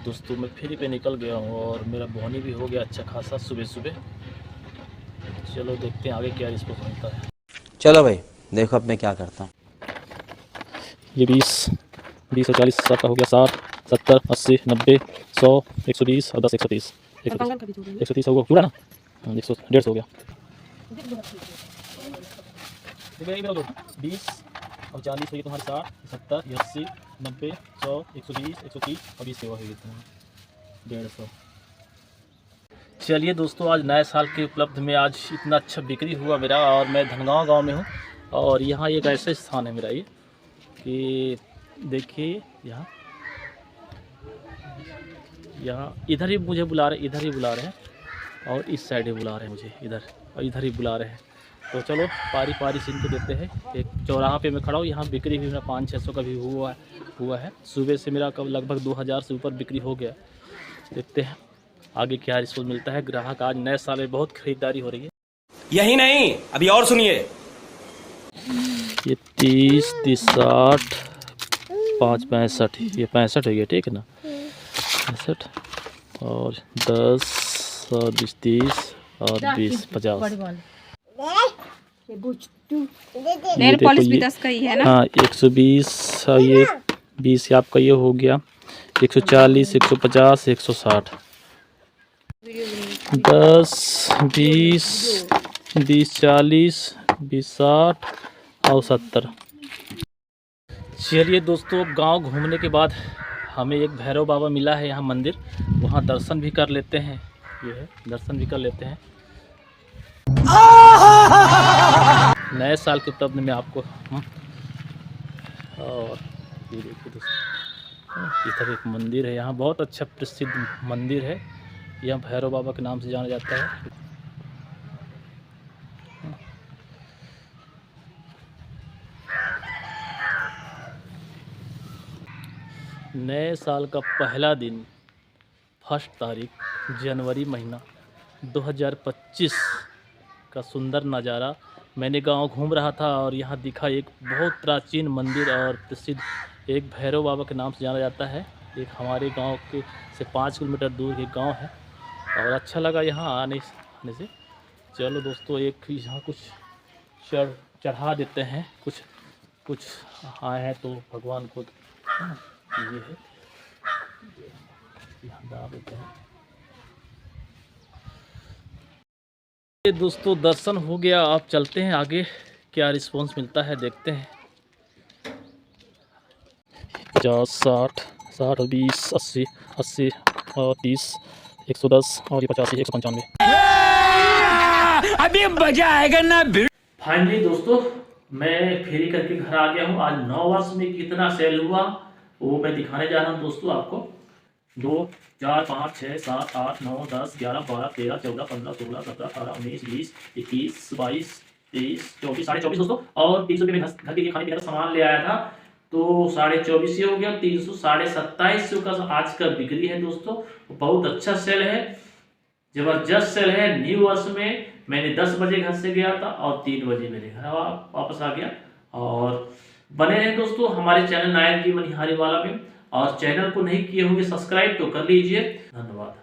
दोस्तों मैं फ्री पे निकल गया हूँ और मेरा बोनी भी हो गया अच्छा खासा सुबह सुबह। चलो देखते हैं आगे क्या रिस्पॉन्स मिलता है। चलो भाई देखो अब मैं क्या करता हूँ। ये 20 और 40 60 का हो गया, 60 70 80 90 100 120 और 10 130 130 होगा पूरा ना। 150 हो गया। 20 और 40 हो गया तुम्हारे, 60 70 80 90 100 120 130 और 20 सेवा होगी तुम्हारा 150। चलिए दोस्तों, आज नए साल के उपलब्ध में आज इतना अच्छा बिक्री हुआ मेरा। और मैं धनगांव गांव में हूँ और यहाँ एक ऐसा स्थान है मेरा ये कि देखिए यहाँ इधर ही मुझे बुला रहे, इधर ही बुला रहे हैं और इस साइड ही बुला रहे हैं मुझे, इधर और इधर ही बुला रहे हैं। तो चलो पारी पारी से इनको देते हैं। एक चौराहा पे मैं खड़ा हूँ, यहाँ बिक्री भी मेरा 500-600 का भी हुआ है। सुबह से मेरा कब लगभग 2000 से ऊपर बिक्री हो गया। देखते हैं आगे क्या रिस्पॉन्स मिलता है। ग्राहक आज नए साल में बहुत खरीदारी हो रही है। यही नहीं, अभी और सुनिए। ये 30 30 60 5 65, ये 65 हो गया, ठीक है ना। 65 और 10 और 20 30 और 20 50। नेल पॉलिश भी 10 का ही है ना। हाँ 120, ये 20 आपका ये हो गया। 140 150 160 10 20 20 40 20 60 और 70। चलिए दोस्तों, गांव घूमने के बाद हमें एक भैरव बाबा मिला है यहाँ मंदिर, वहाँ दर्शन भी कर लेते हैं। ये है, दर्शन भी कर लेते हैं। नए साल के उपलब्ध में आपको और ये देखिए दोस्तों, इधर एक मंदिर है, यहाँ बहुत अच्छा प्रसिद्ध मंदिर है, यह भैरव बाबा के नाम से जाना जाता है। नए साल का पहला दिन 1 तारीख जनवरी महीना 2025 का सुंदर नज़ारा। मैंने गांव घूम रहा था और यहाँ दिखा एक बहुत प्राचीन मंदिर और प्रसिद्ध एक भैरव बाबा के नाम से जाना जाता है। एक हमारे गांव के से 5 किलोमीटर दूर एक गांव है और अच्छा लगा यहाँ आने से। चलो दोस्तों, एक यहाँ कुछ चढ़ा देते हैं, कुछ आए हैं तो भगवान को ये है, यहाँ डाल देते हैं। ये दोस्तों दर्शन हो गया, आप चलते हैं आगे क्या रिस्पांस मिलता है, देखते हैं। 50 60 60 20 80 80 और 30 110 और ये 85 195। अभी मजा आएगा ना। फाइनली दोस्तों मैं फेरी करके घर आ गया हूँ। आज 9 वर्ष में कितना सेल हुआ वो मैं दिखाने जा रहा हूँ दोस्तों आपको। 2 4 5 6 7 8 9 10 11 12 13 14 15 16 17 18 19 20 21 22 23 24 24.5 दोस्तों। और 300 रुपये में घर के लिए खाने पीने का सामान ले आया था तो 24.5 हो गया। 300 27.5 का आज का बिक्री है दोस्तों। बहुत अच्छा सेल है, जबरदस्त सेल है। न्यू वर्ष में मैंने 10 बजे घर से गया था और 3 बजे मेरे घर वापस आ गया। और बने हैं दोस्तों हमारे चैनल नायक जी मनिहारी वाला में, और चैनल को नहीं किए होंगे सब्सक्राइब तो कर लीजिए। धन्यवाद।